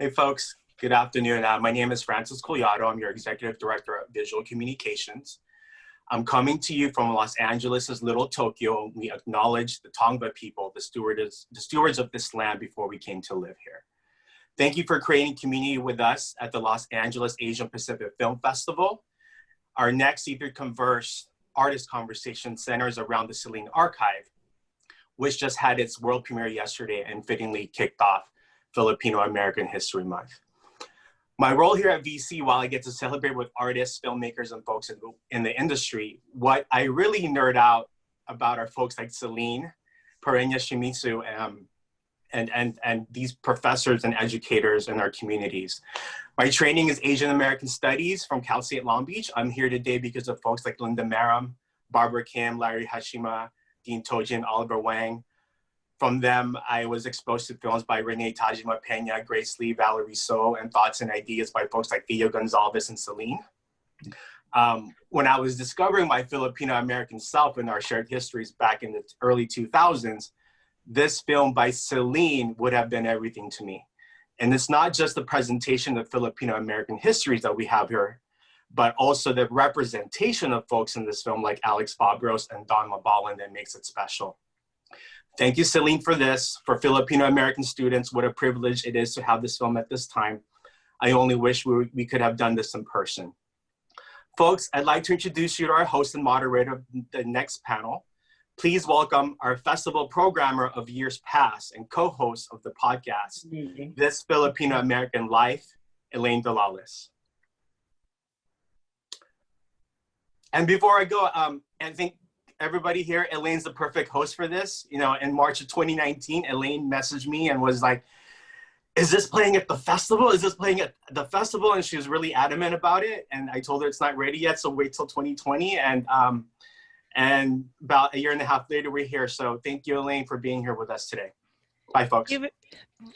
Hey folks, good afternoon. My name is Francis Collado. I'm your Executive Director of Visual Communications. I'm coming to you from Los Angeles' Little Tokyo. We acknowledge the Tongva people, the stewards of this land before we came to live here. Thank you for creating community with us at the Los Angeles Asian Pacific Film Festival. Our next C3 Converse Artist Conversation centers around the CEline Archive, which just had its world premiere yesterday and fittingly kicked off Filipino American History Month. My role here at VC, while I get to celebrate with artists, filmmakers, and folks in the industry, what I really nerd out about are folks like CEline, Perenya Shimizu, and these professors and educators in our communities. My training is Asian American Studies from Cal State Long Beach. I'm here today because of folks like Linda Maram, Barbara Kim, Larry Hashima, Dean Tojin, Oliver Wang. From them, I was exposed to films by Renee Tajima Pena, Grace Lee, Valerie So, and thoughts and ideas by folks like Theo Gonzalez and CEline. When I was discovering my Filipino-American self and our shared histories back in the early 2000s, this film by CEline would have been everything to me. And it's not just the presentation of Filipino-American histories that we have here, but also the representation of folks in this film like Alex Fabros and Don Mabalan that makes it special. Thank you, CEline, for this. For Filipino-American students, what a privilege it is to have this film at this time. I only wish we could have done this in person. Folks, I'd like to introduce you to our host and moderator of the next panel. Please welcome our festival programmer of years past and co-host of the podcast, This Filipino-American Life, Elaine Delales. And before I go, I think everybody here, Elaine's the perfect host for this. You know, in March of 2019, Elaine messaged me and was like, is this playing at the festival? Is this playing at the festival? And she was really adamant about it. And I told her it's not ready yet, so wait till 2020. And about a year and a half later, we're here. So thank you, Elaine, for being here with us today. Bye, folks.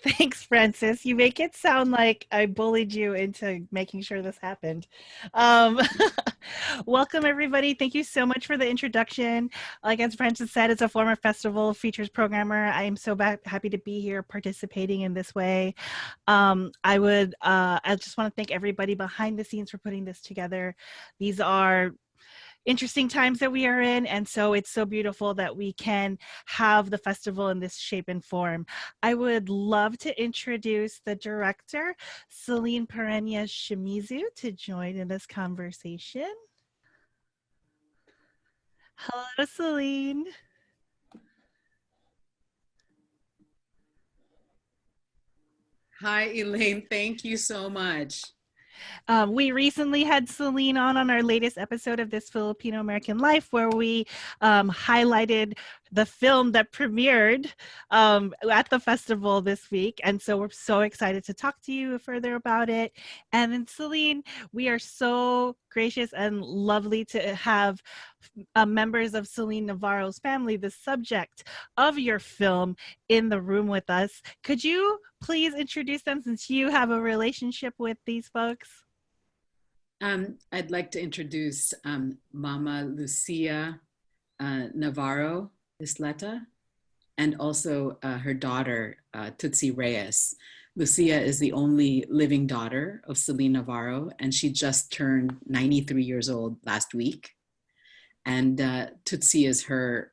Thanks, Francis. You make it sound like I bullied you into making sure this happened. Welcome, everybody. Thank you so much for the introduction. Like as Francis said, it's a former festival features programmer. I am so happy to be here participating in this way. I just want to thank everybody behind the scenes for putting this together. These are interesting times that we are in, and so it's so beautiful that we can have the festival in this shape and form. I would love to introduce the director, CEline Perenya Shimizu, to join in this conversation. Hello, CEline. Hi, Elaine. Thank you so much. We recently had CEline on our latest episode of This Filipino-American Life, where we highlighted the film that premiered at the festival this week. And so we're so excited to talk to you further about it. And then CEline, we are so gracious and lovely to have members of CEline Navarro's family, the subject of your film, in the room with us. Could you please introduce them since you have a relationship with these folks? I'd like to introduce Mama Lucia Navarro Isleta, and also her daughter, Tutsi Reyes. Lucia is the only living daughter of CEline Navarro, and she just turned 93 years old last week. And Tutsi is her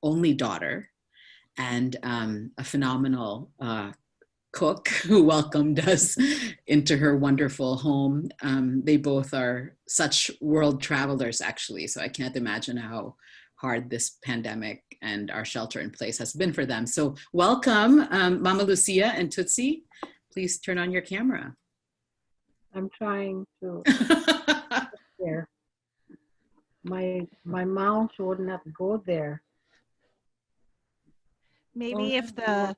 only daughter, and a phenomenal cook who welcomed us into her wonderful home. They both are such world travelers, actually, so I can't imagine how hard this pandemic and our shelter in place has been for them. So welcome, Mama Lucia and Tutsi. Please turn on your camera. I'm trying to there. My mouse would not go there. Maybe if the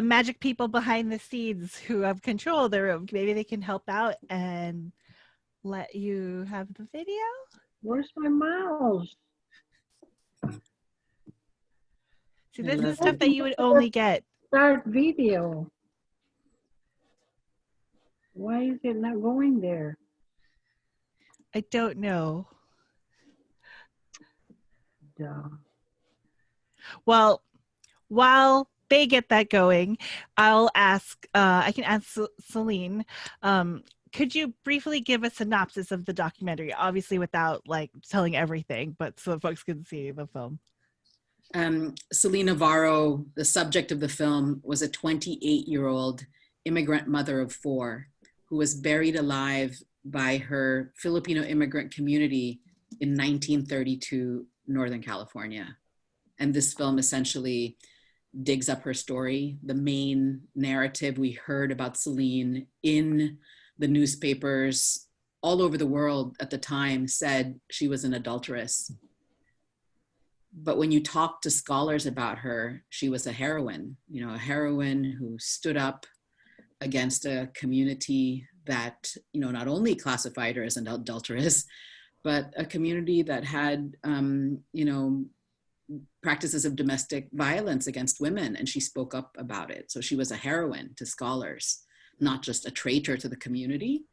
magic people behind the scenes who have control of the room, maybe they can help out and let you have the video. Where's my mouse? See, this is stuff that you would only get. Start video. Why is it not going there? I don't know. Duh. Well, while they get that going, I can ask Celine, could you briefly give a synopsis of the documentary? Obviously without like telling everything, but so folks can see the film. CEline Navarro, the subject of the film, was a 28-year-old immigrant mother of 4 who was buried alive by her Filipino immigrant community in 1932, Northern California. And this film essentially digs up her story. The main narrative we heard about CEline in the newspapers all over the world at the time said she was an adulteress. But when you talk to scholars about her, she was a heroine, a heroine who stood up against a community that, not only classified her as an adulteress, but a community that had, practices of domestic violence against women, and she spoke up about it. So she was a heroine to scholars, not just a traitor to the community.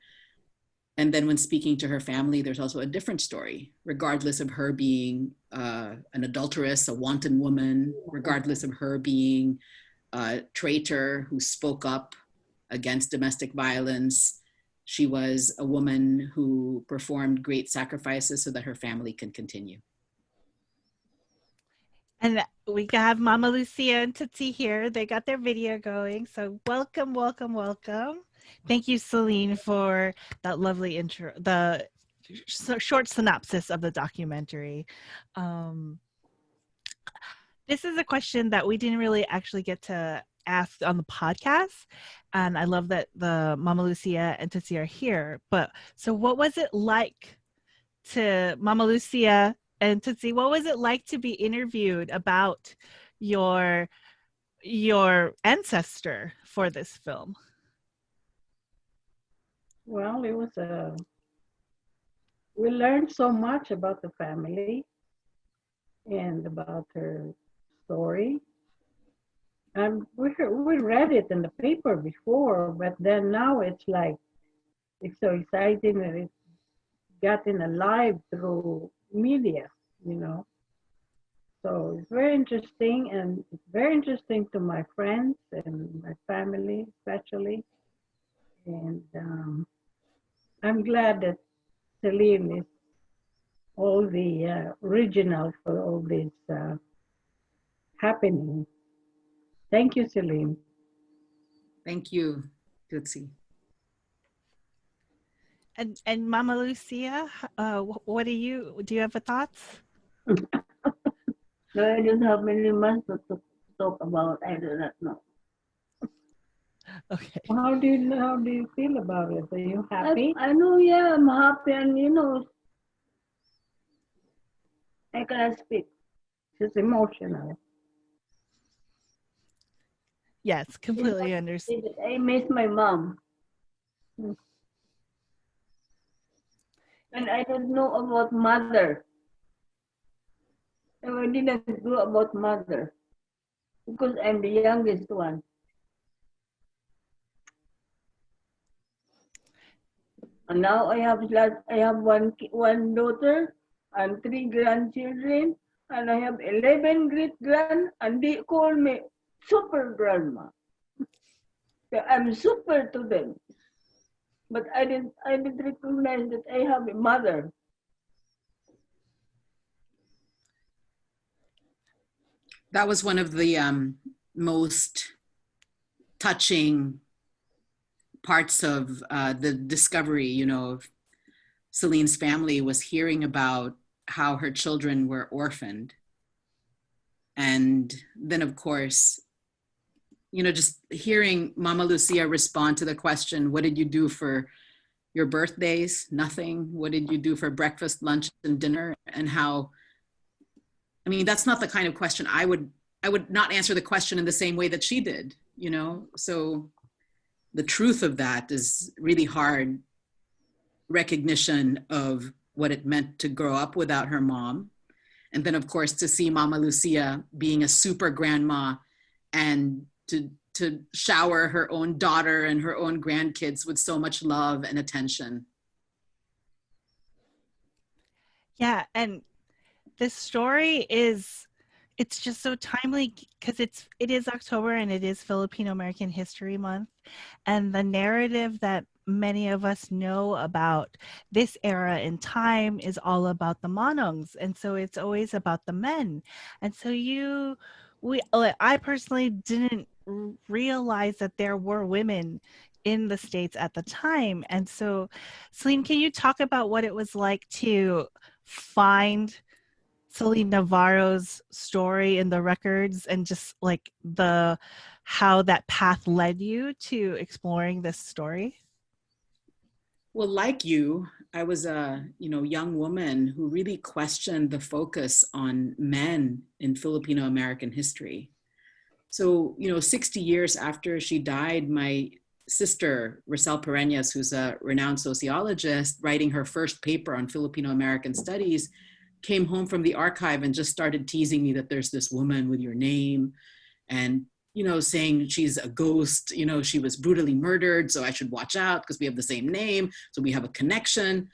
And then when speaking to her family, there's also a different story, regardless of her being an adulteress, a wanton woman, regardless of her being a traitor who spoke up against domestic violence. She was a woman who performed great sacrifices so that her family can continue. And we have Mama Lucia and Tootsie here. They got their video going. So welcome, welcome, welcome. Thank you, Celine, for that lovely intro, the short synopsis of the documentary. This is a question that we didn't really actually get to ask on the podcast. And I love that the Mama Lucia and Tootsie are here. But so what was it like to Mama Lucia and Tootsie, what was it like to be interviewed about your ancestor for this film? Well, it was we learned so much about the family and about her story. And we read it in the paper before, but then now it's like, it's so exciting that it's gotten alive through media, So it's very interesting, and it's very interesting to my friends and my family, especially. And I'm glad that CEline is all the original for all this happening. Thank you, CEline. Thank you, Tootsie. And Mama Lucia, what do you have a thoughts? No, I don't have many much to talk about. I do not know. Okay. How do you feel about it? Are you happy? I know, yeah, I'm happy, and I cannot speak. It's emotional. Yes, completely understand. I miss my mom. And I don't know about mother. And I didn't know about mother because I'm the youngest one. And now I have one daughter and 3 grandchildren, and I have 11 great grand, and they call me super grandma. So I'm super to them. But I didn't recognize that I have a mother. That was one of the most touching parts of the discovery, of Celine's family, was hearing about how her children were orphaned. And then, of course, just hearing Mama Lucia respond to the question, what did you do for your birthdays? Nothing. What did you do for breakfast, lunch, and dinner? And how, that's not the kind of question I would not answer the question in the same way that she did, So the truth of that is really hard recognition of what it meant to grow up without her mom. And then, of course, to see Mama Lucia being a super grandma and to shower her own daughter and her own grandkids with so much love and attention. Yeah, and this story is It's just so timely because it is October and it is Filipino American History Month, and the narrative that many of us know about this era in time is all about the manongs, and so it's always about the men. And so I personally didn't realize that there were women in the States at the time. And so, CEline, can you talk about what it was like to find CEline Navarro's story in the records, and just like how that path led you to exploring this story? Well, like you, I was a young woman who really questioned the focus on men in Filipino American history. So 60 years after she died, my sister Rosel Pereñas, who's a renowned sociologist, writing her first paper on Filipino American studies, came home from the archive and just started teasing me that there's this woman with your name, and saying she's a ghost, she was brutally murdered, so I should watch out because we have the same name, so we have a connection.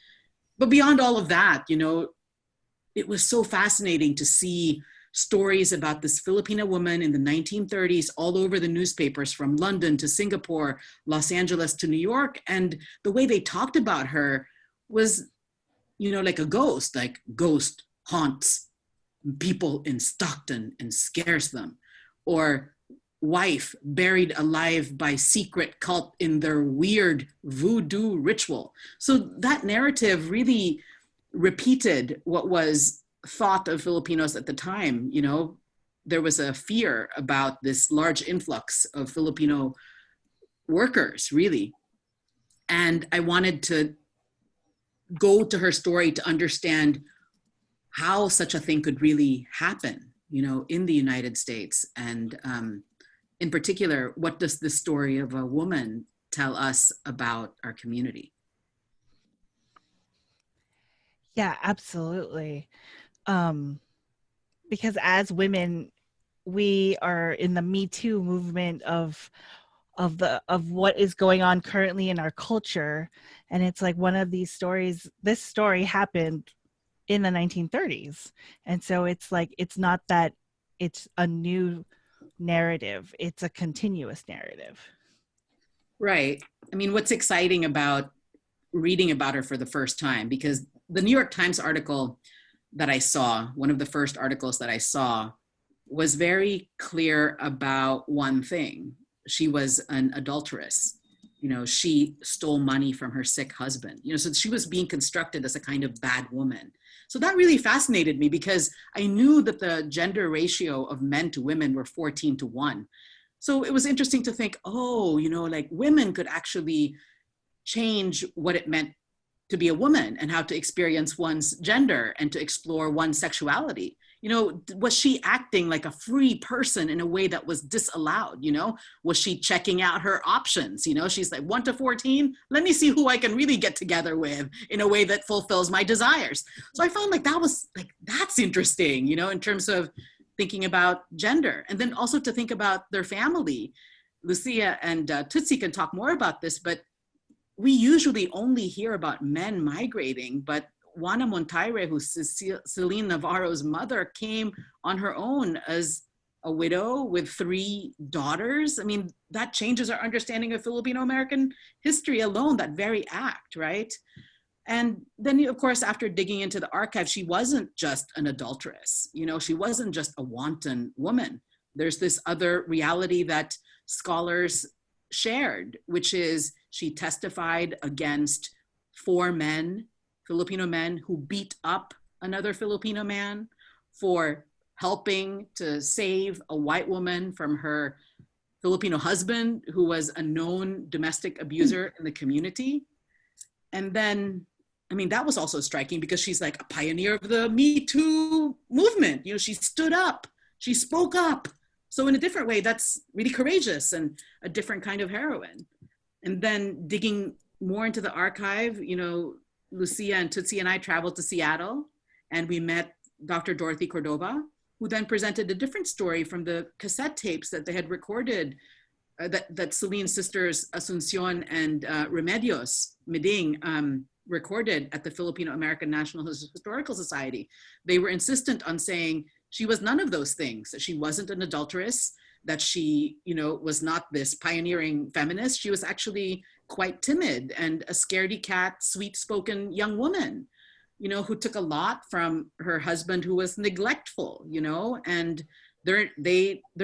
But beyond all of that, it was so fascinating to see stories about this Filipino woman in the 1930s all over the newspapers, from London to Singapore, Los Angeles to New York. And the way they talked about her was like a ghost, like ghost haunts people in Stockton and scares them, or wife buried alive by secret cult in their weird voodoo ritual. So that narrative really repeated what was thought of Filipinos at the time. There was a fear about this large influx of Filipino workers, really. And I wanted to go to her story to understand how such a thing could really happen, in the United States. And in particular, what does this story of a woman tell us about our community? Yeah, absolutely. Because as women, we are in the Me Too movement of what is going on currently in our culture. And it's like one of these stories, this story happened in the 1930s. And so it's like, it's not that it's a new narrative, it's a continuous narrative. Right. I mean, what's exciting about reading about her for the first time, because the New York Times article that I saw, one of the first articles that I saw, was very clear about one thing. She was an adulteress. She stole money from her sick husband. So she was being constructed as a kind of bad woman. So that really fascinated me, because I knew that the gender ratio of men to women were 14-1. So it was interesting to think, like women could actually change what it meant to be a woman and how to experience one's gender and to explore one's sexuality. Was she acting like a free person in a way that was disallowed? Was she checking out her options? She's like 1 to 14, let me see who I can really get together with in a way that fulfills my desires. So I found that's interesting, in terms of thinking about gender. And then also to think about their family. Lucia and Tutsi can talk more about this, but we usually only hear about men migrating, but Juana Montaire, who's CEline Navarro's mother, came on her own as a widow with 3 daughters. I mean, that changes our understanding of Filipino-American history alone, that very act, right? And then, of course, after digging into the archive, she wasn't just an adulteress. She wasn't just a wanton woman. There's this other reality that scholars shared, which is she testified against 4 men, Filipino men, who beat up another Filipino man for helping to save a white woman from her Filipino husband, who was a known domestic abuser in the community. And then, I mean, that was also striking, because she's like a pioneer of the Me Too movement. She stood up, she spoke up. So in a different way, that's really courageous and a different kind of heroine. And then digging more into the archive, Lucia and Tutsi and I traveled to Seattle, and we met Dr. Dorothy Cordova, who then presented a different story from the cassette tapes that they had recorded, that Celine's sisters Asuncion and Remedios Meding recorded at the Filipino American National Historical Society. They were insistent on saying she was none of those things. She wasn't an adulteress, that she, you know, was not this pioneering feminist. She was actually quite timid and a scaredy cat, sweet-spoken young woman, you know, who took a lot from her husband, who was neglectful, you know, and their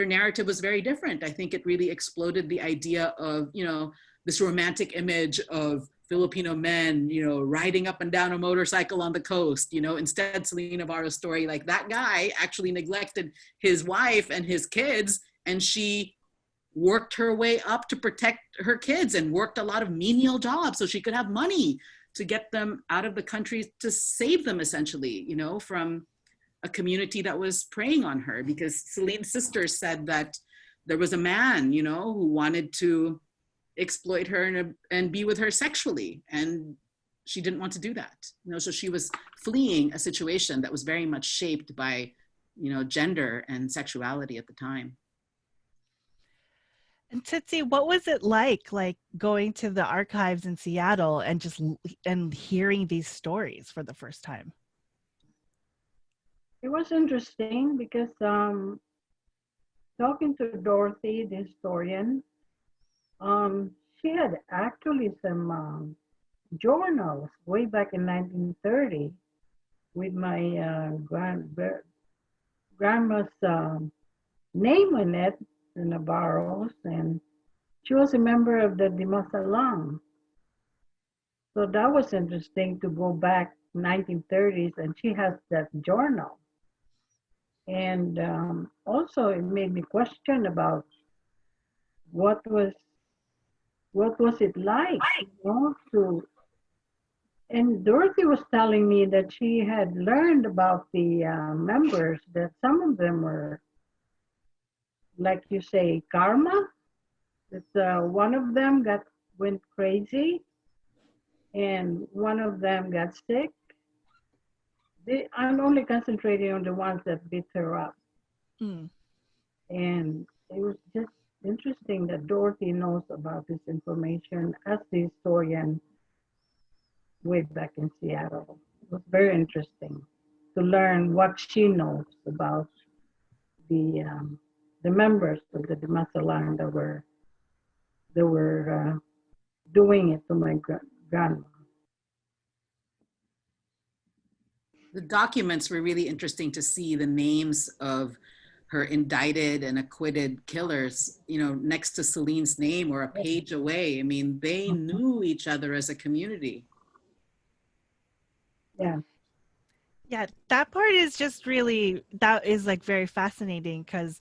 narrative was very different. I think it really exploded the idea of, you know, this romantic image of Filipino men, you know, riding up and down a motorcycle on the coast, you know. Instead, CEline Navarro's story, like, that guy actually neglected his wife and his kids, and she worked her way up to protect her kids and worked a lot of menial jobs so she could have money to get them out of the country, to save them essentially, you know, from a community that was preying on her. Because Celine's sister said that there was a man, you know, who wanted to exploit her and be with her sexually, and she didn't want to do that, you know. So she was fleeing a situation that was very much shaped by, you know, gender and sexuality at the time. And Tootsie, what was it like going to the archives in Seattle and and hearing these stories for the first time? It was interesting because talking to Dorothy, the historian, she had actually some journals way back in 1930 with my grandma's name in it, the Navarros, and she was a member of the Dimasalang. So that was interesting to go back 1930s, and she has that journal. And also it made me question about what was it like, you know, to, and Dorothy was telling me that she had learned about the members, that some of them were, like you say, karma. That one of them went crazy, and one of them got sick. I'm only concentrating on the ones that beat her up. Mm. And it was just interesting that Dorothy knows about this information as the historian way back in Seattle. It was very interesting to learn what she knows about the members of the Dimasalang that were doing it to my grandma. The documents were really interesting to see the names of her indicted and acquitted killers, you know, next to Celine's name or a page away. I mean, they knew each other as a community. Yeah. Yeah, that part is just really, that is like very fascinating because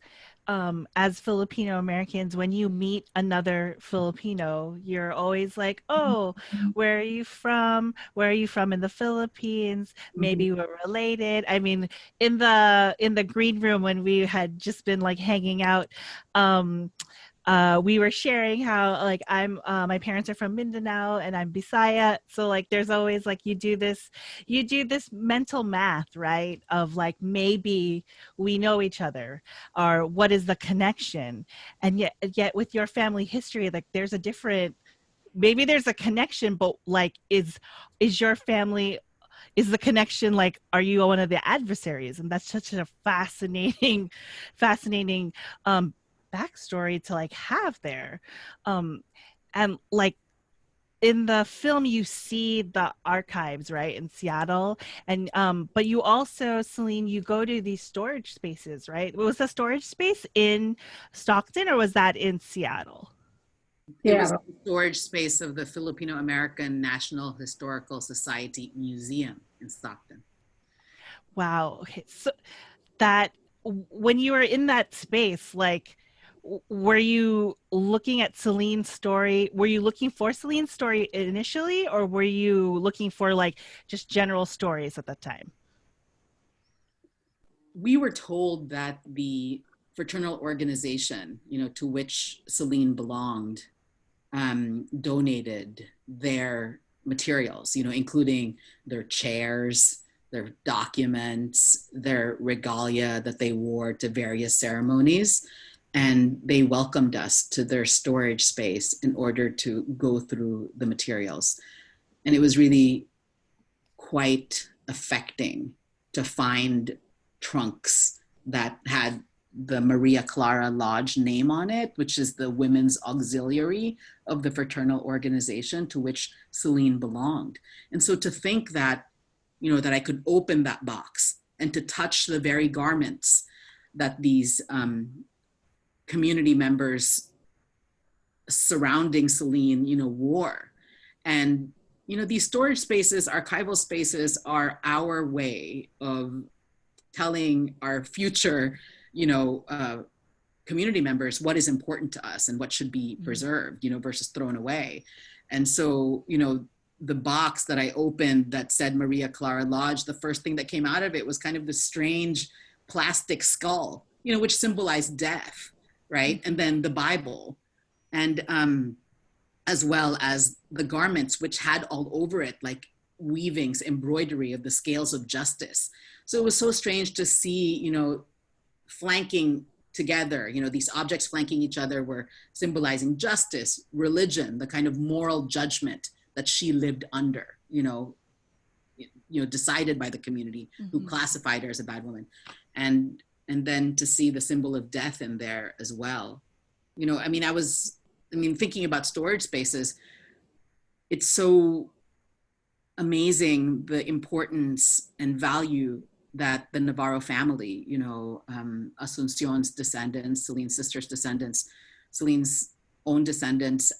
as Filipino Americans, when you meet another Filipino, you're always like, oh, where are you from? Where are you from in the Philippines? Maybe we're related. I mean, in the green room when we had just been like hanging out, we were sharing how like my parents are from Mindanao and I'm Bisaya, so like there's always like you do this mental math, right, of like maybe we know each other or what is the connection. And yet with your family history, like there's a different, maybe there's a connection, but like is your family, is the connection like, are you one of the adversaries? And that's such a fascinating backstory to like have there. And like in the film you see the archives, right, in Seattle, and but you also, CEline, you go to these storage spaces, right? Was the storage space in Stockton or was that in Seattle? It was the storage space of the Filipino American National Historical Society Museum in Stockton. Wow. Okay, so that, when you were in that space, like, were you looking at Celine's story? Were you looking for Celine's story initially, or were you looking for like just general stories at that time? We were told that the fraternal organization, you know, to which CEline belonged, donated their materials, you know, including their chairs, their documents, their regalia that they wore to various ceremonies. And they welcomed us to their storage space in order to go through the materials. And it was really quite affecting to find trunks that had the Maria Clara Lodge name on it, which is the women's auxiliary of the fraternal organization to which CEline belonged. And so to think that, you know, that I could open that box and to touch the very garments that these community members surrounding CEline, you know, wore. And, you know, these storage spaces, archival spaces, are our way of telling our future, you know, community members what is important to us and what should be preserved, you know, versus thrown away. And so, you know, the box that I opened that said Maria Clara Lodge, the first thing that came out of it was kind of this strange plastic skull, you know, which symbolized death, right? And then the Bible, and as well as the garments, which had all over it, like weavings, embroidery of the scales of justice. So it was so strange to see, you know, flanking together, you know, these objects flanking each other were symbolizing justice, religion, the kind of moral judgment that she lived under, you know, decided by the community who classified her as a bad woman. And then to see the symbol of death in there as well. You know, I mean, thinking about storage spaces, it's so amazing the importance and value that the Navarro family, you know, Asuncion's descendants, CELINE's sister's descendants, CELINE's own descendants,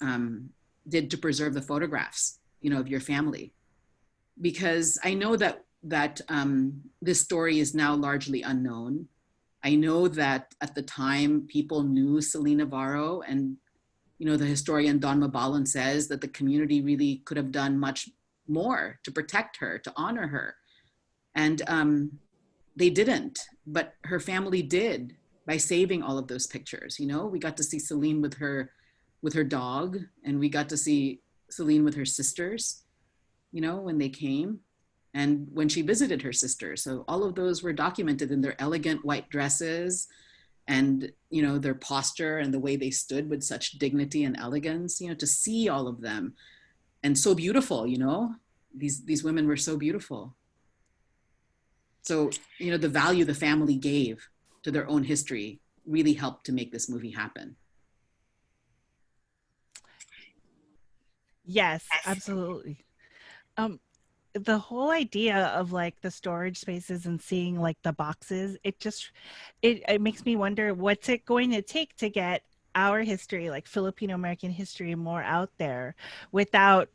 did to preserve the photographs, you know, of your family. Because I know that this story is now largely unknown. I know that at the time people knew CELINE Navarro, and, you know, the historian Don Mabalan says that the community really could have done much more to protect her, to honor her. And they didn't, but her family did by saving all of those pictures. You know, we got to see CELINE with her dog, and we got to see CELINE with her sisters, you know, when they came and when she visited her sisters. So all of those were documented in their elegant white dresses and, you know, their posture and the way they stood with such dignity and elegance, you know, to see all of them. And so beautiful, you know, these women were so beautiful. So, you know, the value the family gave to their own history really helped to make this movie happen. Yes, absolutely. The whole idea of like the storage spaces and seeing like the boxes, it makes me wonder, what's it going to take to get our history, like Filipino American history, more out there without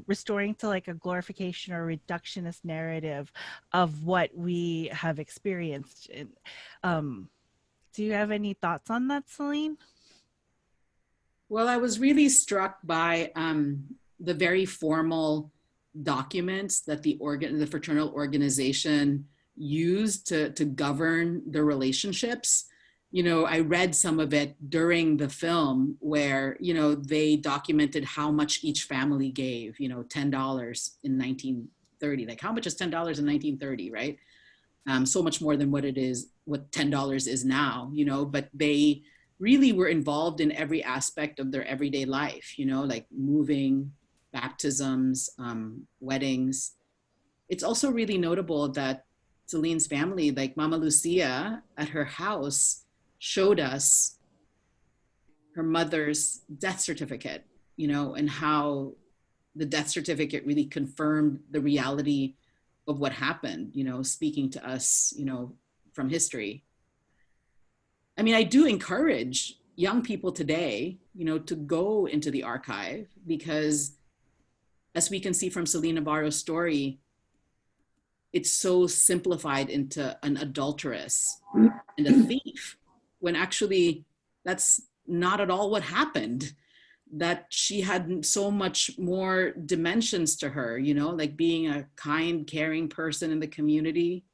restoring to like a glorification or reductionist narrative of what we have experienced. Do you have any thoughts on that, CELINE? Well, I was really struck by the very formal documents that the fraternal organization used to govern the relationships. You know, I read some of it during the film where, you know, they documented how much each family gave, you know, $10 in 1930. Like, how much is $10 in 1930, right? So much more than what $10 is now, you know, but they really were involved in every aspect of their everyday life, you know, like moving, baptisms, weddings. It's also really notable that CELINE's family, like Mama Lucia at her house, showed us her mother's death certificate, you know, and how the death certificate really confirmed the reality of what happened, you know, speaking to us, you know, from history. I mean, I do encourage young people today, you know, to go into the archive, because as we can see from CELINE Navarro's story, it's so simplified into an adulteress and a thief, when actually that's not at all what happened. That she had so much more dimensions to her, you know, like being a kind, caring person in the community,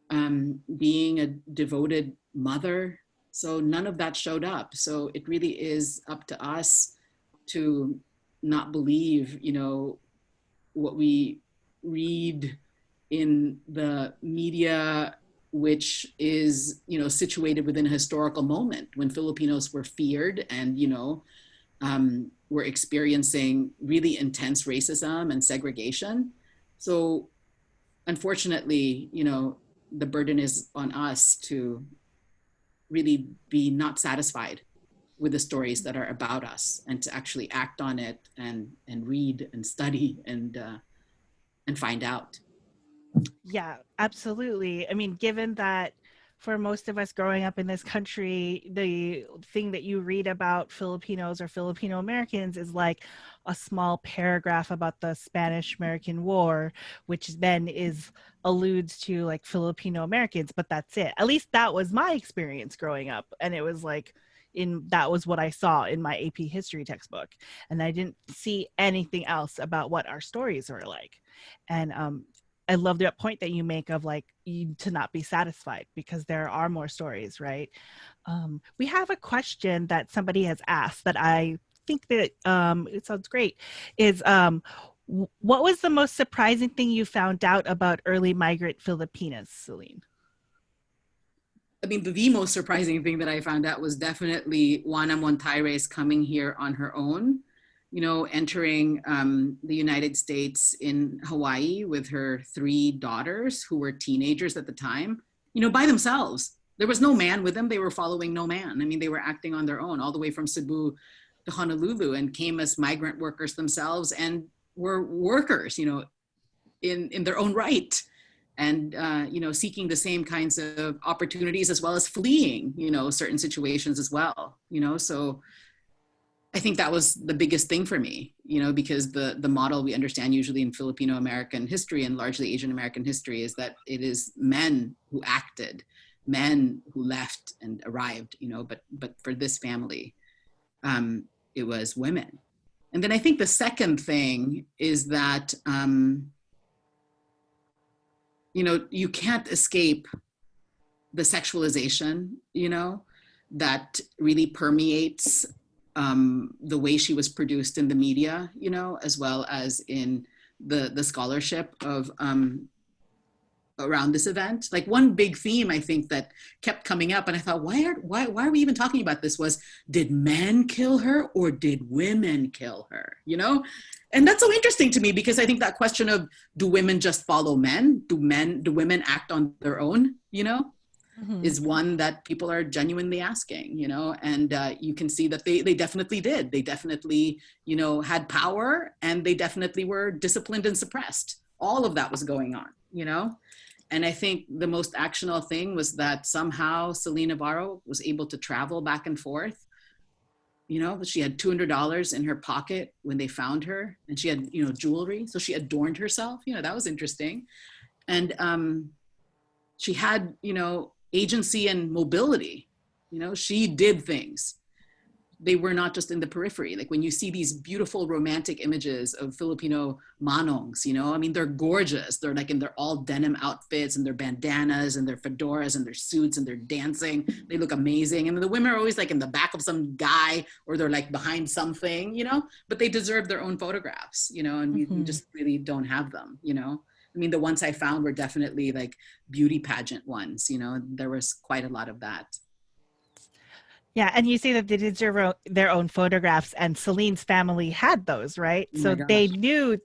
being a devoted mother. So none of that showed up. So it really is up to us to not believe, you know, what we read in the media, which is, you know, situated within a historical moment when Filipinos were feared and, you know, were experiencing really intense racism and segregation. So unfortunately, you know, the burden is on us to really be not satisfied with the stories that are about us, and to actually act on it and read and study and find out. Yeah, absolutely. I mean, given that for most of us growing up in this country, the thing that you read about Filipinos or Filipino Americans is like a small paragraph about the Spanish American War, which then alludes to like Filipino Americans, but that's it. At least that was my experience growing up. And it was like, that was what I saw in my AP history textbook. And I didn't see anything else about what our stories were like. And I love that point that you make of like to not be satisfied, because there are more stories, right? We have a question that somebody has asked that I think that it sounds great. Is what was the most surprising thing you found out about early migrant Filipinas, CEline? I mean, the most surprising thing that I found out was definitely Juana Montaires coming here on her own, you know, entering the United States in Hawaii with her 3 daughters who were teenagers at the time, you know, by themselves. There was no man with them. They were following no man. I mean, they were acting on their own all the way from Cebu to Honolulu, and came as migrant workers themselves, and were workers, you know, in their own right. And, you know, seeking the same kinds of opportunities, as well as fleeing, you know, certain situations as well, you know. So I think that was the biggest thing for me, you know, because the model we understand usually in Filipino American history and largely Asian American history is that it is men who acted, men who left and arrived, you know, but for this family, it was women. And then I think the second thing is that, you know, you can't escape the sexualization, you know, that really permeates the way she was produced in the media, you know, as well as in the scholarship of around this event. Like one big theme I think that kept coming up, and I thought, why are we even talking about this, was, did men kill her or did women kill her, you know? And that's so interesting to me, because I think that question of, do women just follow men? Do women act on their own, you know? Mm-hmm. Is one that people are genuinely asking, you know, and you can see that they definitely did. They definitely, you know, had power, and they definitely were disciplined and suppressed. All of that was going on, you know. And I think the most actionable thing was that somehow CEline Navarro was able to travel back and forth. You know, she had $200 in her pocket when they found her, and she had, you know, jewelry. So she adorned herself, you know, that was interesting. And she had, you know, agency and mobility, you know, she did things. They were not just in the periphery. Like when you see these beautiful romantic images of Filipino manongs, you know, I mean, they're gorgeous. They're like in their all denim outfits and their bandanas and their fedoras and their suits, and they're dancing. They look amazing. And the women are always like in the back of some guy, or they're like behind something, you know, but they deserve their own photographs, you know, and we just really don't have them, you know. I mean, the ones I found were definitely like beauty pageant ones, you know, there was quite a lot of that. Yeah, and you say that they deserve their own photographs, and CELINE's family had those, right? Oh so they knew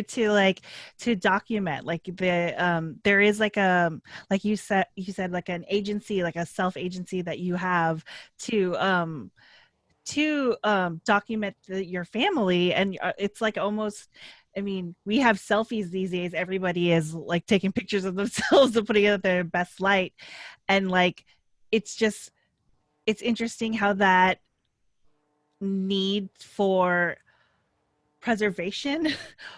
to like to document, like there is like like you said like an agency, like a self agency that you have to document your family, and it's like almost. I mean, we have selfies these days. Everybody is like taking pictures of themselves and putting it at their best light, and like it's interesting how that need for preservation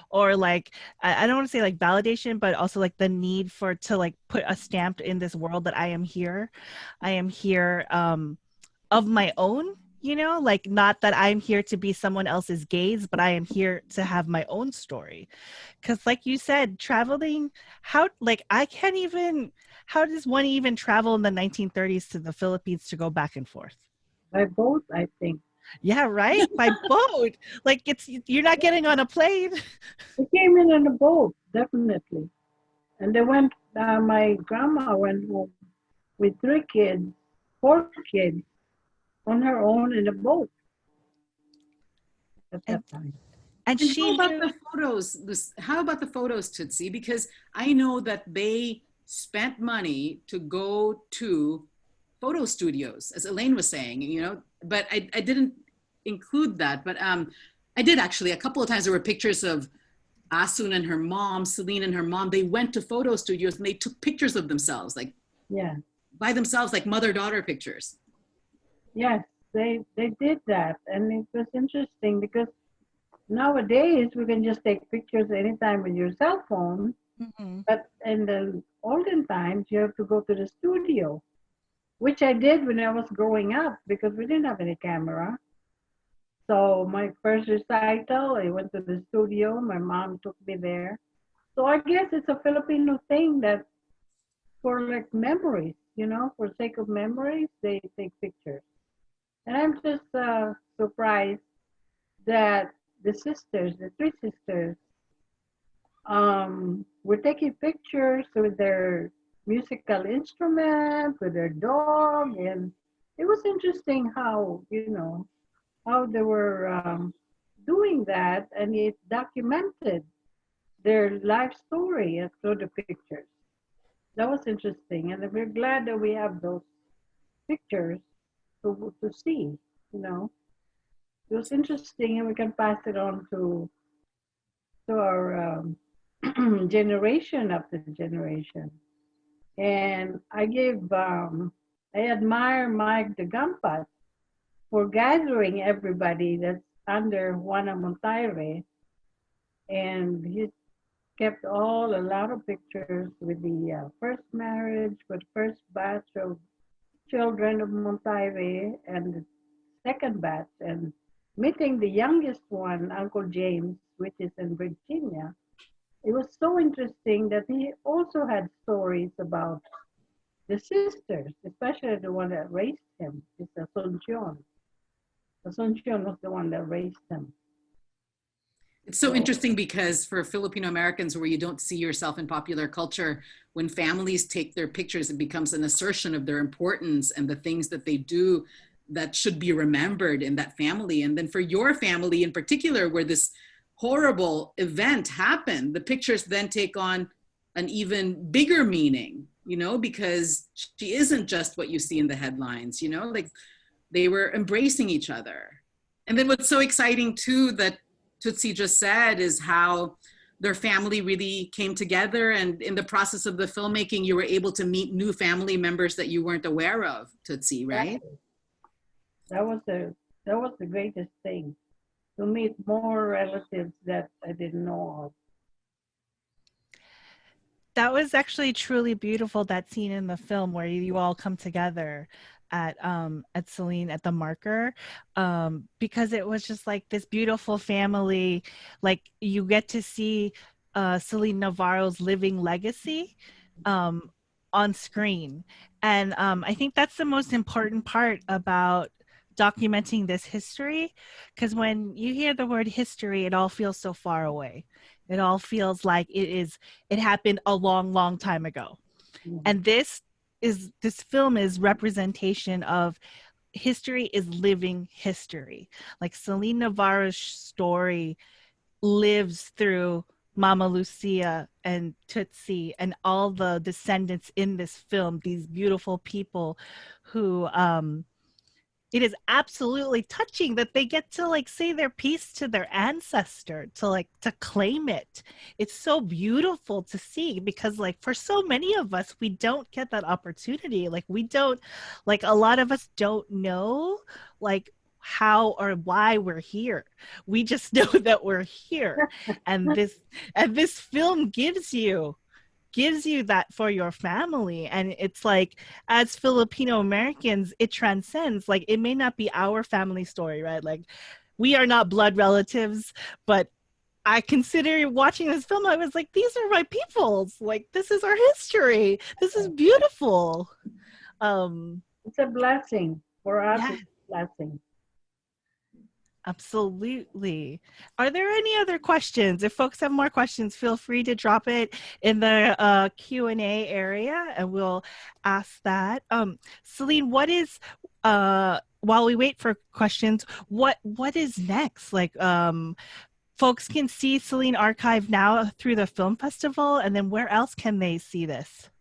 or like I don't want to say like validation, but also like the need to like put a stamp in this world that I am here of my own, you know, like not that I'm here to be someone else's gaze, but I am here to have my own story. Because like you said, traveling, how does one even travel in the 1930s to the Philippines to go back and forth? By boat, I think. Yeah, right. By boat. Like you're not getting on a plane. They came in on a boat, definitely. And they went, my grandma went home with 4 kids, on her own in a boat at that time. And how about the photos, Tootsie? Because I know that they spent money to go to photo studios, as Elaine was saying, you know, but I didn't include that. But I did actually. A couple of times there were pictures of Asun and her mom, CEline and her mom. They went to photo studios and they took pictures of themselves, like by themselves, like mother-daughter pictures. Yes, they did that, and it was interesting because nowadays we can just take pictures anytime with your cell phone. Mm-hmm. But in the olden times, you have to go to the studio, which I did when I was growing up because we didn't have any camera. So my first recital, I went to the studio. My mom took me there. So I guess it's a Filipino thing that for like memories, you know, for sake of memories, they take pictures. And I'm just surprised that the sisters, the three sisters, were taking pictures with their musical instrument, with their dog, and it was interesting how, you know, how they were doing that, and it documented their life story through the pictures. That was interesting, and we're glad that we have those pictures to see, you know. It was interesting, and we can pass it on to our generation after generation. And I admire Mike de Gampat for gathering everybody that's under Juana Montaire, and he kept a lot of pictures with the first marriage, with first batch of children of Montaire, and the second batch, and meeting the youngest one, Uncle James, which is in Virginia. It was so interesting that he also had stories about the sisters, especially the one that raised him, is Asuncion. Asuncion was the one that raised him. It's so interesting because for Filipino Americans where you don't see yourself in popular culture, when families take their pictures, it becomes an assertion of their importance and the things that they do that should be remembered in that family. And then for your family in particular, where this horrible event happened, the pictures then take on an even bigger meaning, you know, because she isn't just what you see in the headlines, you know, like they were embracing each other. And then what's so exciting too that Tutsi just said is how their family really came together, and in the process of the filmmaking, you were able to meet new family members that you weren't aware of, Tutsi, right? That was the greatest thing, to meet more relatives that I didn't know of. That was actually truly beautiful, that scene in the film where you all come together at CEline at the marker, because it was just like this beautiful family. Like you get to see CEline Navarro's living legacy on screen, and I think that's the most important part about documenting this history, because when you hear the word history, it all feels so far away. It all feels like it happened a long time ago. Mm-hmm. And this film is representation of history, is living history. Like CEline Navarro's story lives through Mama Lucia and Tutsi and all the descendants in this film, these beautiful people who it is absolutely touching that they get to like say their piece to their ancestor, to claim it. It's so beautiful to see, because like for so many of us, we don't get that opportunity. Like we don't, like a lot of us don't know like how or why we're here. We just know that we're here. And this film gives you that for your family. And it's like, as Filipino Americans, it transcends. Like it may not be our family story, right? Like we are not blood relatives, but I consider watching this film, I was like, these are my peoples. Like this is our history. This is beautiful. It's a blessing for us. Yeah. It's a blessing. Absolutely. Are there any other questions? If folks have more questions, feel free to drop it in the Q&A area and we'll ask that. CEline, what is, while we wait for questions, what is next? Like, folks can see CEline Archive now through the film festival, and then where else can they see this?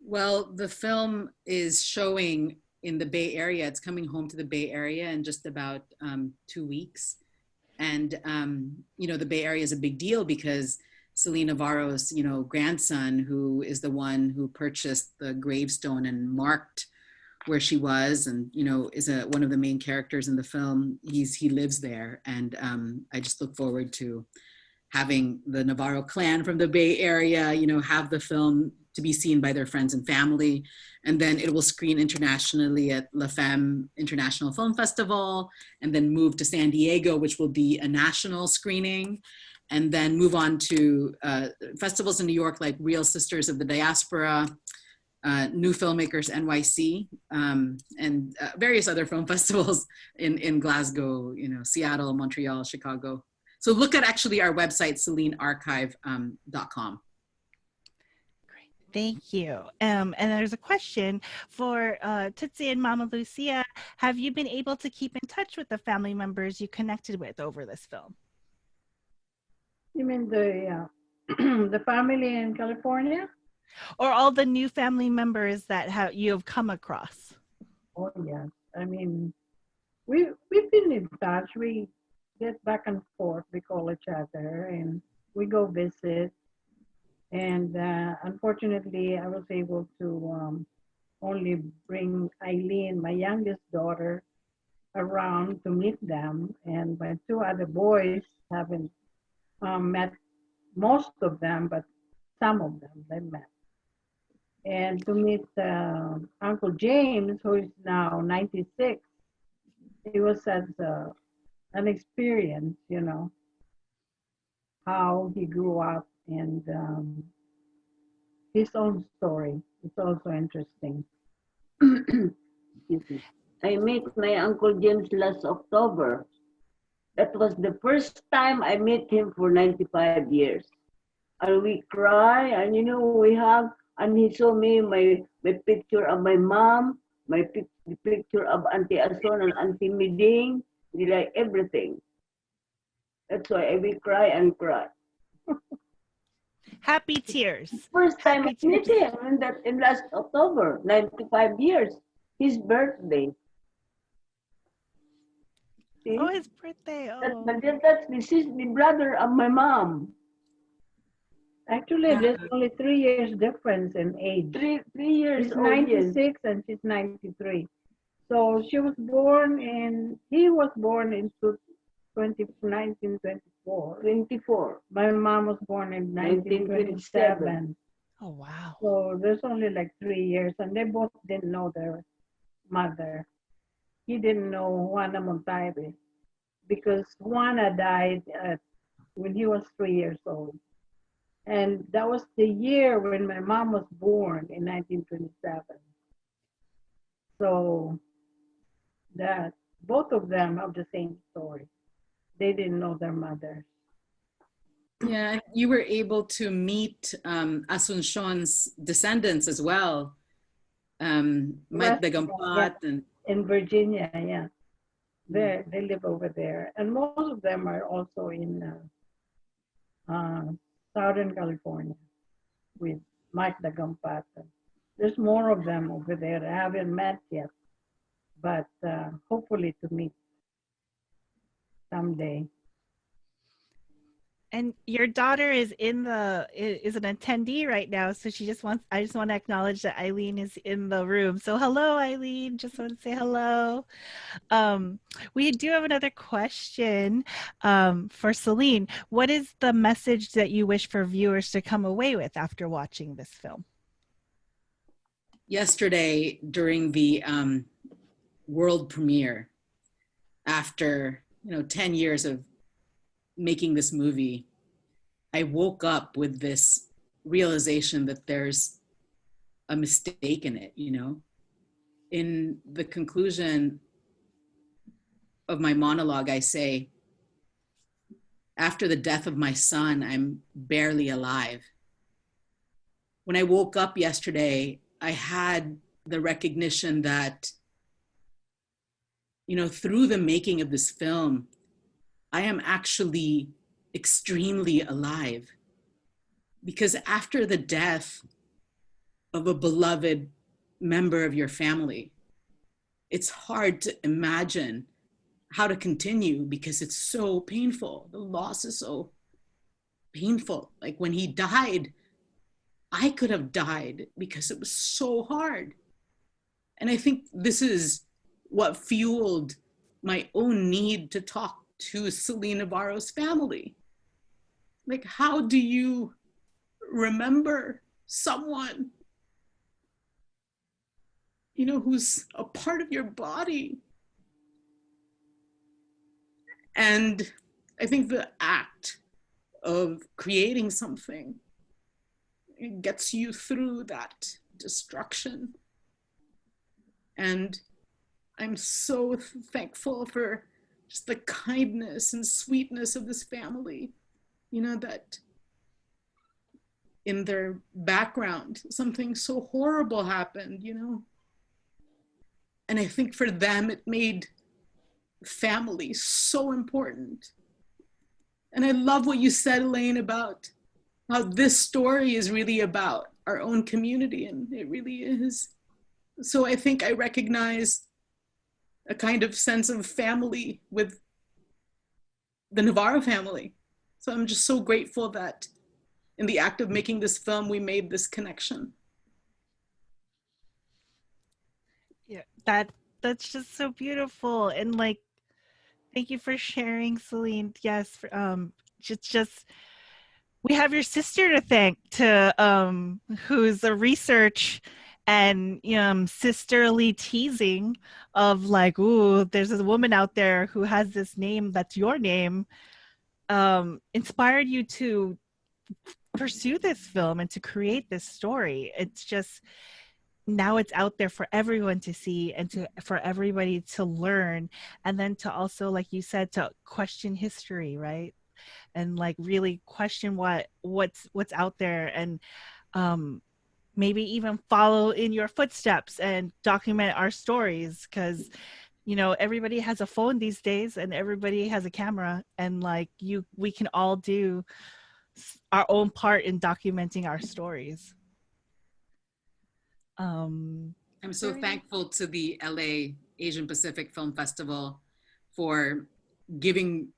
Well, the film is showing in the Bay Area. It's coming home to the Bay Area in just about 2 weeks. And, the Bay Area is a big deal because CEline Navarro's, grandson, who is the one who purchased the gravestone and marked where she was, and, is one of the main characters in the film. He lives there. And I just look forward to having the Navarro clan from the Bay Area, have the film to be seen by their friends and family. And then it will screen internationally at LAAPFF International Film Festival, and then move to San Diego, which will be a national screening, and then move on to festivals in New York, like Real Sisters of the Diaspora, New Filmmakers NYC, and various other film festivals in Glasgow, Seattle, Montreal, Chicago. So look at actually our website, CELINEarchive.com. Thank you. And there's a question for Tootsie and Mama Lucia. Have you been able to keep in touch with the family members you connected with over this film? You mean the the family in California? Or all the new family members that you have come across? Oh yes. I mean, we've been in touch. We get back and forth. We call each other and we go visit. And unfortunately, I was able to only bring Eileen, my youngest daughter, around to meet them. And my two other boys haven't met most of them, but some of them they met. And to meet Uncle James, who is now 96, it was such an experience, how he grew up and his own story. It's also interesting. I met my Uncle James last October. That was the first time I met him for 95 years. And we cry, and we hug, and he saw me my picture of my mom, the picture of Auntie Ason and Auntie Miding, like everything. That's why we cry and cry. Happy tears. First time Happy I met him in last October, 95 years, his birthday. See? Oh, his birthday. Oh. This is the brother of my mom. Actually, there's only 3 years difference in age. Three years He's old. 96 and she's 93. So he was born in 1924. 24. My mom was born in 1927. Oh, wow. So there's only like 3 years, and they both didn't know their mother. He didn't know Juana Montalve because Juana died when he was 3 years old. And that was the year when my mom was born in 1927. So that both of them have the same story. They didn't know their mothers. Yeah, you were able to meet Asuncion's descendants as well. Mike de Gampat and in Virginia, yeah. They live over there. And most of them are also in Southern California with Mike de Gampat. There's more of them over there. I haven't met yet, but hopefully to meet someday. And your daughter is an attendee right now, so I just want to acknowledge that Eileen is in the room. So hello, Eileen. Just want to say hello. We do have another question for CELINE. What is the message that you wish for viewers to come away with after watching this film? Yesterday, during the world premiere, after 10 years of making this movie, I woke up with this realization that there's a mistake in it, In the conclusion of my monologue, I say, after the death of my son, I'm barely alive. When I woke up yesterday, I had the recognition that, through the making of this film, I am actually extremely alive, because after the death of a beloved member of your family, it's hard to imagine how to continue because it's so painful. The loss is so painful. Like when he died, I could have died because it was so hard. And I think this is what fueled my own need to talk to CEline Navarro's family. Like, how do you remember someone, you know, who's a part of your body? And I think the act of creating something, it gets you through that destruction. And I'm so thankful for just the kindness and sweetness of this family, you know, that in their background, something so horrible happened, you know. And I think for them, it made family so important. And I love what you said, Elaine, about how this story is really about our own community, and it really is. So I think I recognize a kind of sense of family with the Navarro family. So I'm just so grateful that in the act of making this film, we made this connection. Yeah, that's just so beautiful. And like, thank you for sharing, CEline. Yes, just we have your sister to thank, to who's a research and sisterly teasing of like, ooh, there's a woman out there who has this name that's your name, inspired you to pursue this film and to create this story. It's just, now it's out there for everyone to see and for everybody to learn, and then to also, like you said, to question history, right? And like really question what's out there, and maybe even follow in your footsteps and document our stories, because everybody has a phone these days and everybody has a camera, and like we can all do our own part in documenting our stories. I'm so thankful to the LA Asian Pacific Film Festival for giving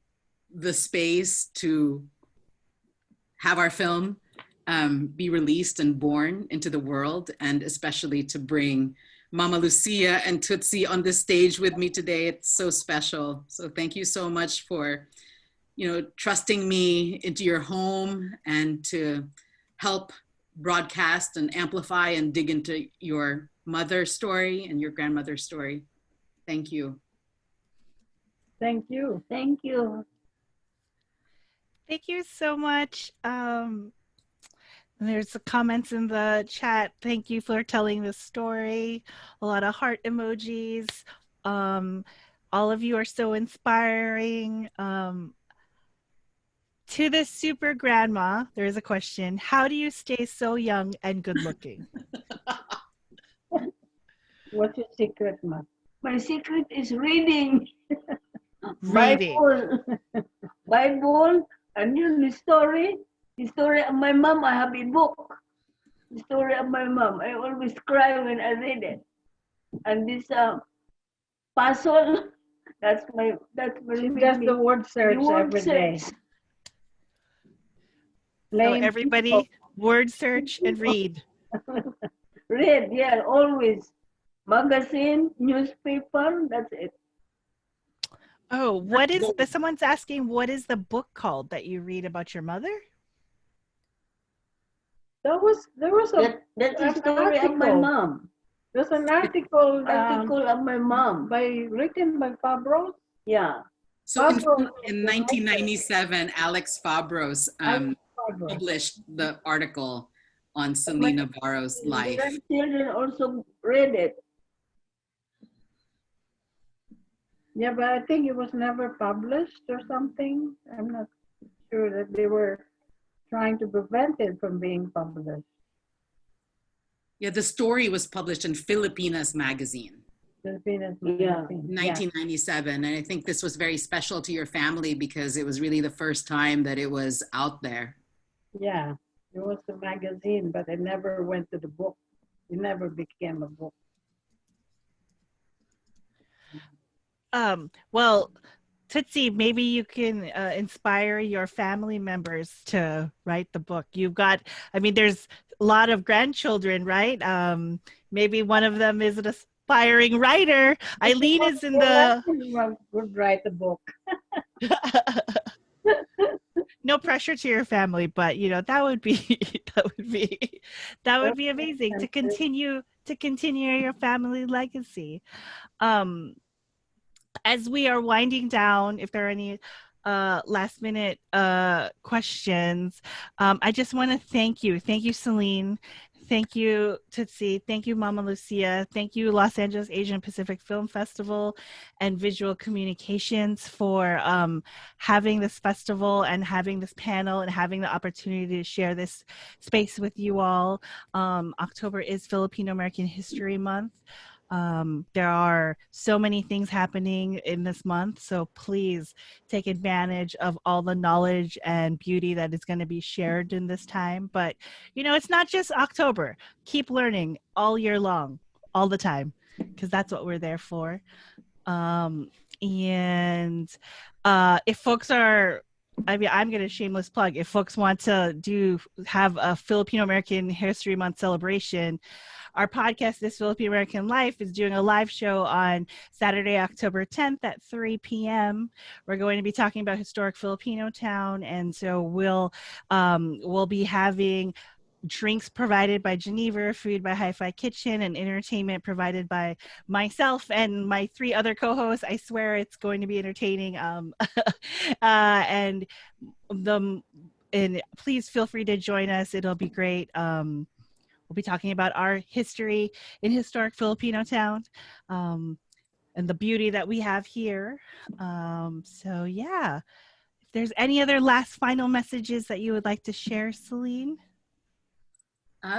the space to have our film be released and born into the world, and especially to bring Mama Lucia and Tootsie on this stage with me today. It's so special. So thank you so much for, trusting me into your home and to help broadcast and amplify and dig into your mother's story and your grandmother's story. Thank you. Thank you. Thank you. Thank you so much. There's comments in the chat. Thank you for telling this story. A lot of heart emojis. All of you are so inspiring. To this super grandma, there is a question. How do you stay so young and good looking? What's your secret, Ma? My secret is reading. Reading. Bible, and the story of my mom. I have a book. The story of my mom. I always cry when I read it. And this puzzle, that's Just the word search every day. So everybody, word search and read. Read, yeah, always. Magazine, newspaper, that's it. Oh, someone's asking, what is the book called that you read about your mother? There was That is the story of my mom. There's an article of my mom. Written by Fabros. Yeah. So in 1997, Alex Fabros published the article on CEline Navarro's life. My children also read it. Yeah, but I think it was never published or something. I'm not sure that they were trying to prevent it from being published. Yeah, the story was published in Filipinas magazine. Filipinas magazine. 1997. And I think this was very special to your family because it was really the first time that it was out there. Yeah, it was the magazine, but it never went to the book. It never became a book. Well, Tootsie, maybe you can inspire your family members to write the book. You've got, I mean, there's a lot of grandchildren, right? Maybe one of them is an aspiring writer. Eileen is in the... Would write a book. No pressure to your family, but you know, that would be that would be amazing to continue your family legacy. As we are winding down, if there are any last minute questions, I just want to thank you. Thank you, CEline. Thank you, Tootsie. Thank you, Mama Lucia. Thank you, Los Angeles Asian Pacific Film Festival and Visual Communications for having this festival and having this panel and having the opportunity to share this space with you all. October is Filipino American History Month. There are so many things happening in this month, so please take advantage of all the knowledge and beauty that is going to be shared in this time. But you know, it's not just October. Keep learning all year long, all the time, because that's what we're there for. And if folks are, I mean, I'm going to shameless plug. If folks want to have a Filipino American History Month celebration, our podcast, This Filipino American Life, is doing a live show on Saturday, October 10th at 3 p.m. We're going to be talking about historic Filipino town, and so we'll be having drinks provided by Geneva, food by Hi-Fi Kitchen, and entertainment provided by myself and my 3 other co-hosts. I swear it's going to be entertaining. And please feel free to join us. It'll be great. We'll be talking about our history in historic Filipino town and the beauty that we have here. So yeah, if there's any other last final messages that you would like to share, CEline?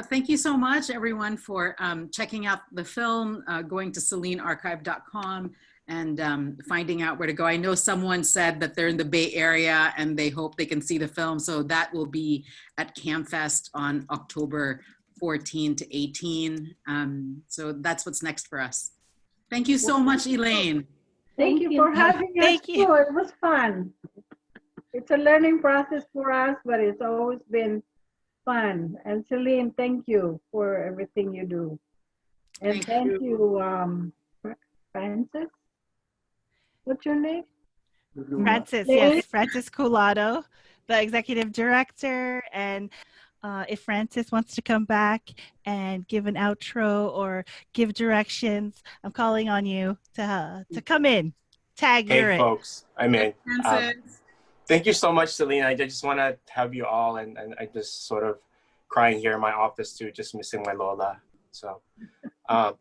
Thank you so much, everyone, for checking out the film, going to CelineArchive.com and finding out where to go. I know someone said that they're in the Bay Area and they hope they can see the film. So that will be at CAMFest on October 14 to 18. So that's what's next for us. Thank you so much, Elaine. Thank you for having us. Thank you. It was fun. It's a learning process for us, but it's always been fun. And CEline, thank you for everything you do. And thank you, Francis. What's your name? Francis, yes, Francis Colado, the executive director. And if Francis wants to come back and give an outro or give directions, I'm calling on you to come in. Tag, you're Hey, it. folks, I'm in. Francis. Thank you so much, CEline. I just want to have you all, and I just sort of crying here in my office too, just missing my Lola. So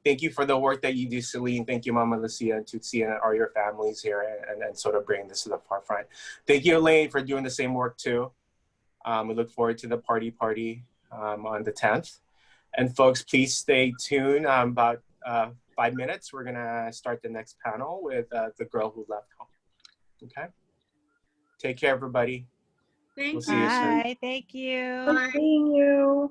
thank you for the work that you do, CEline. Thank you, Mama Lucia and Tootsie and all your families here and sort of bringing this to the forefront. Thank you, Elaine, for doing the same work too. We look forward to the party on the 10th. And folks, please stay tuned. About 5 minutes, we're gonna start the next panel with the girl who left home. Okay? Take care, everybody. Thank We'll see you. you soon. Bye, thank you. Seeing you.